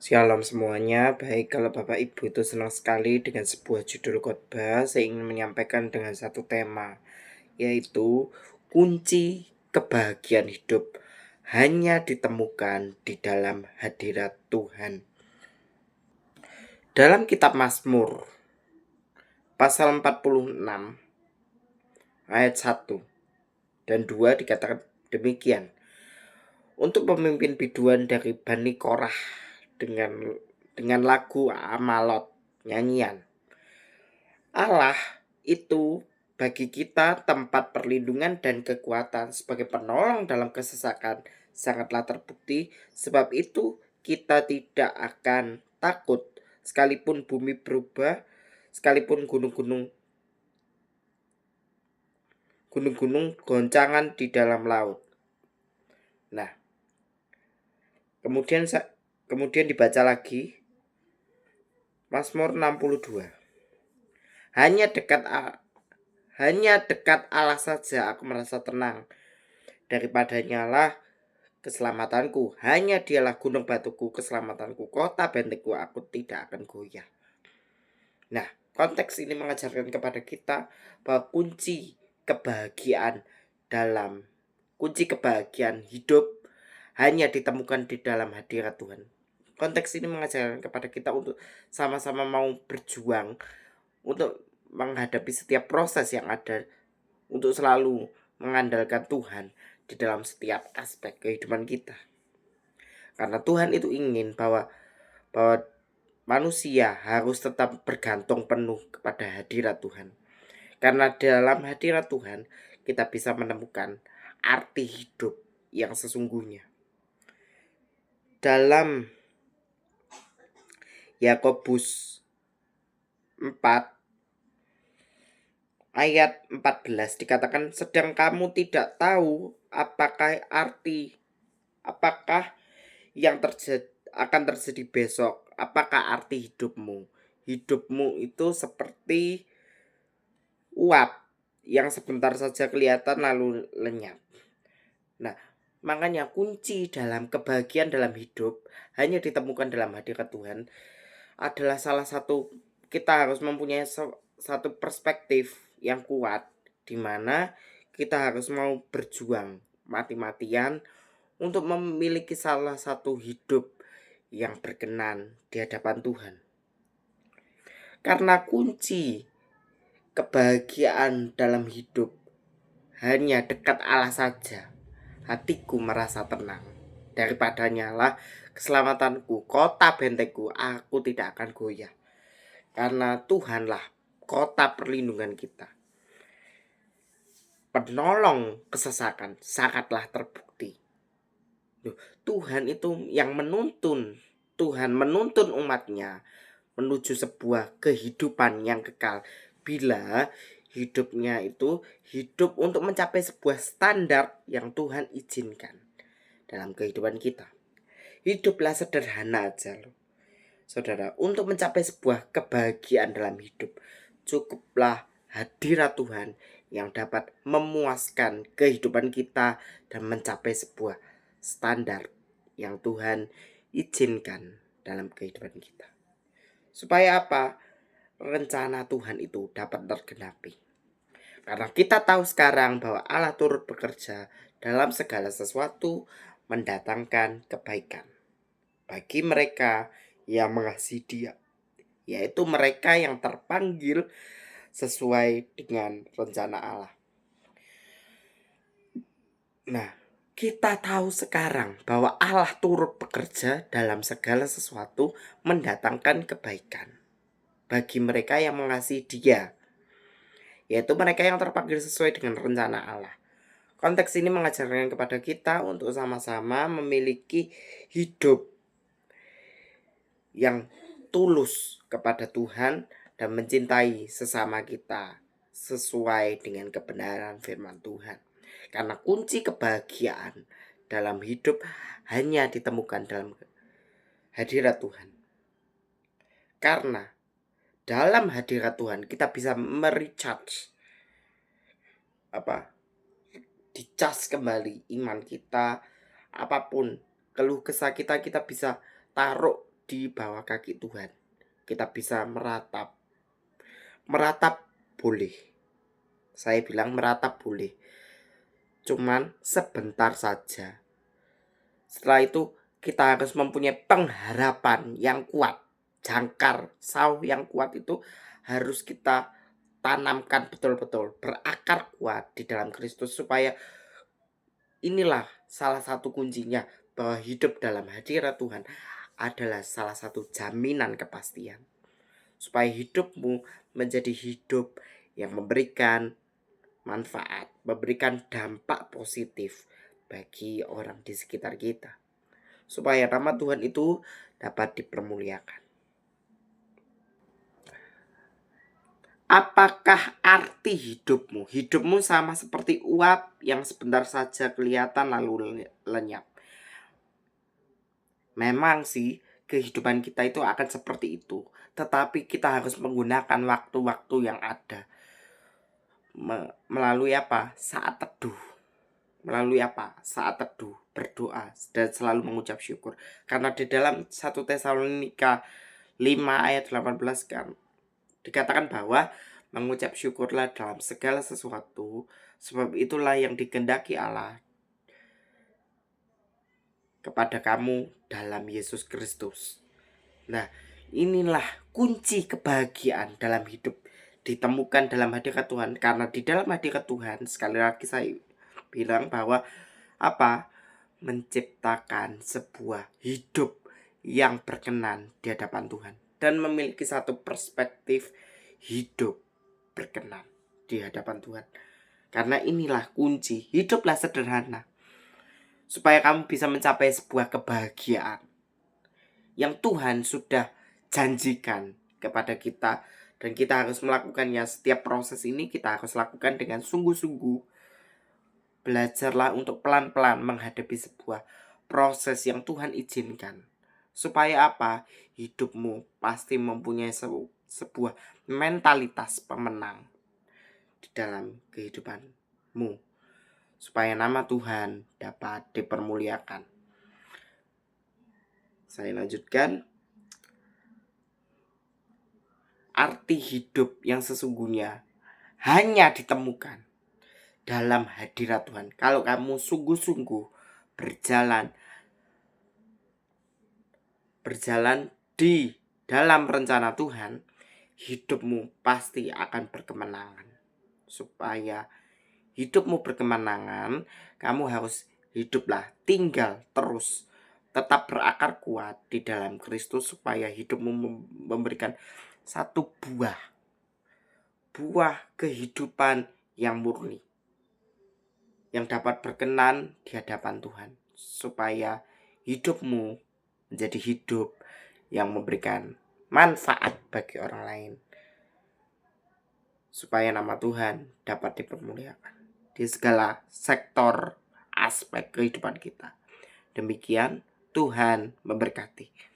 Shalom semuanya, baik kalau Bapak Ibu itu senang sekali dengan sebuah judul khotbah, saya ingin menyampaikan dengan satu tema, yaitu kunci kebahagiaan hidup hanya ditemukan di dalam hadirat Tuhan. Dalam kitab Mazmur, pasal 46, ayat 1 dan 2 dikatakan demikian. Untuk pemimpin biduan dari Bani Korah dengan lagu Amalot, nyanyian. Allah itu bagi kita tempat perlindungan dan kekuatan sebagai penolong dalam kesesakan sangatlah terbukti. Sebab itu kita tidak akan takut sekalipun bumi berubah, sekalipun gunung-gunung goncangan di dalam laut. Nah, kemudian dibaca lagi Mazmur 62. Hanya dekat Allah saja aku merasa tenang. Daripadanya lah keselamatanku. Hanya dialah gunung batuku, keselamatanku, kota bentengku, aku tidak akan goyah. Nah, konteks ini mengajarkan kepada kita bahwa kunci kebahagiaan hidup hanya ditemukan di dalam hadirat Tuhan. Konteks ini mengajarkan kepada kita untuk sama-sama mau berjuang untuk menghadapi setiap proses yang ada, untuk selalu mengandalkan Tuhan di dalam setiap aspek kehidupan kita. Karena Tuhan itu ingin bahwa manusia harus tetap bergantung penuh kepada hadirat Tuhan. Karena dalam hadirat Tuhan kita bisa menemukan arti hidup yang sesungguhnya. Dalam Yakobus 4 ayat 14 dikatakan, sedang kamu tidak tahu apakah yang akan terjadi besok, apakah arti hidupmu. Hidupmu itu seperti uap yang sebentar saja kelihatan lalu lenyap. Nah, makanya kunci dalam kebahagiaan dalam hidup hanya ditemukan dalam hadirat Tuhan adalah salah satu, kita harus mempunyai satu perspektif yang kuat, di mana kita harus mau berjuang mati-matian untuk memiliki salah satu hidup yang berkenan di hadapan Tuhan. Karena kunci kebahagiaan dalam hidup hanya dekat Allah saja, hatiku merasa tenang. Daripadanya lah keselamatanku, kota bentengku, aku tidak akan goyah. Karena Tuhanlah kota perlindungan kita, penolong kesesakan sangatlah terbukti. Tuhan itu yang menuntun umatnya menuju sebuah kehidupan yang kekal, bila hidupnya itu hidup untuk mencapai sebuah standar yang Tuhan izinkan dalam kehidupan kita. Hiduplah sederhana aja loh, saudara. Untuk mencapai sebuah kebahagiaan dalam hidup, cukuplah hadirat Tuhan yang dapat memuaskan kehidupan kita dan mencapai sebuah standar yang Tuhan izinkan dalam kehidupan kita. Supaya apa? Rencana Tuhan itu dapat tergenapi. Karena kita tahu sekarang bahwa Allah turut bekerja dalam segala sesuatu mendatangkan kebaikan bagi mereka yang mengasihi Dia, yaitu mereka yang terpanggil sesuai dengan rencana Allah. Nah, kita tahu sekarang bahwa Allah turut bekerja dalam segala sesuatu mendatangkan kebaikan bagi mereka yang mengasihi Dia, yaitu mereka yang terpanggil sesuai dengan rencana Allah. Konteks ini mengajarkan kepada kita untuk sama-sama memiliki hidup yang tulus kepada Tuhan dan mencintai sesama kita sesuai dengan kebenaran firman Tuhan. Karena kunci kebahagiaan dalam hidup hanya ditemukan dalam hadirat Tuhan. Karena dalam hadirat Tuhan kita bisa dicas kembali iman kita. Apapun keluh kesah kita bisa taruh di bawah kaki Tuhan. Kita bisa meratap. Meratap boleh. Saya bilang meratap boleh. Cuman sebentar saja. Setelah itu kita harus mempunyai pengharapan yang kuat. Jangkar sauh yang kuat itu harus kita tanamkan betul-betul, berakar kuat di dalam Kristus, supaya inilah salah satu kuncinya, bahwa hidup dalam hadirat Tuhan adalah salah satu jaminan kepastian. Supaya hidupmu menjadi hidup yang memberikan manfaat, memberikan dampak positif bagi orang di sekitar kita. Supaya nama Tuhan itu dapat dipermuliakan. Apakah arti hidupmu? Hidupmu sama seperti uap yang sebentar saja kelihatan lalu lenyap. Memang sih kehidupan kita itu akan seperti itu. Tetapi kita harus menggunakan waktu-waktu yang ada. Melalui apa? Saat teduh. Melalui apa? Saat teduh, berdoa, dan selalu mengucap syukur. Karena di dalam 1 Tesalonika 5 ayat 18 kan dikatakan bahwa mengucap syukurlah dalam segala sesuatu, sebab itulah yang dikehendaki Allah kepada kamu dalam Yesus Kristus. Nah, inilah kunci kebahagiaan dalam hidup, ditemukan dalam hadirat Tuhan. Karena di dalam hadirat Tuhan, sekali lagi saya bilang bahwa apa? Menciptakan sebuah hidup yang berkenan di hadapan Tuhan, dan memiliki satu perspektif hidup berkenan di hadapan Tuhan. Karena inilah kunci, hiduplah sederhana, supaya kamu bisa mencapai sebuah kebahagiaan yang Tuhan sudah janjikan kepada kita. Dan kita harus melakukannya. Setiap proses ini kita harus lakukan dengan sungguh-sungguh. Belajarlah untuk pelan-pelan menghadapi sebuah proses yang Tuhan izinkan. Supaya apa? Hidupmu pasti mempunyai sebuah mentalitas pemenang di dalam kehidupanmu, supaya nama Tuhan dapat dipermuliakan. Saya lanjutkan. Arti hidup yang sesungguhnya hanya ditemukan dalam hadirat Tuhan. Kalau kamu sungguh-sungguh berjalan di dalam rencana Tuhan, hidupmu pasti akan berkemenangan. Supaya hidupmu berkemenangan, kamu harus hiduplah, tinggal terus, tetap berakar kuat di dalam Kristus, supaya hidupmu memberikan satu buah kehidupan yang murni, yang dapat berkenan di hadapan Tuhan, supaya hidupmu menjadi hidup yang memberikan manfaat bagi orang lain, supaya nama Tuhan dapat dipermuliakan di segala sektor aspek kehidupan kita. Demikian, Tuhan memberkati.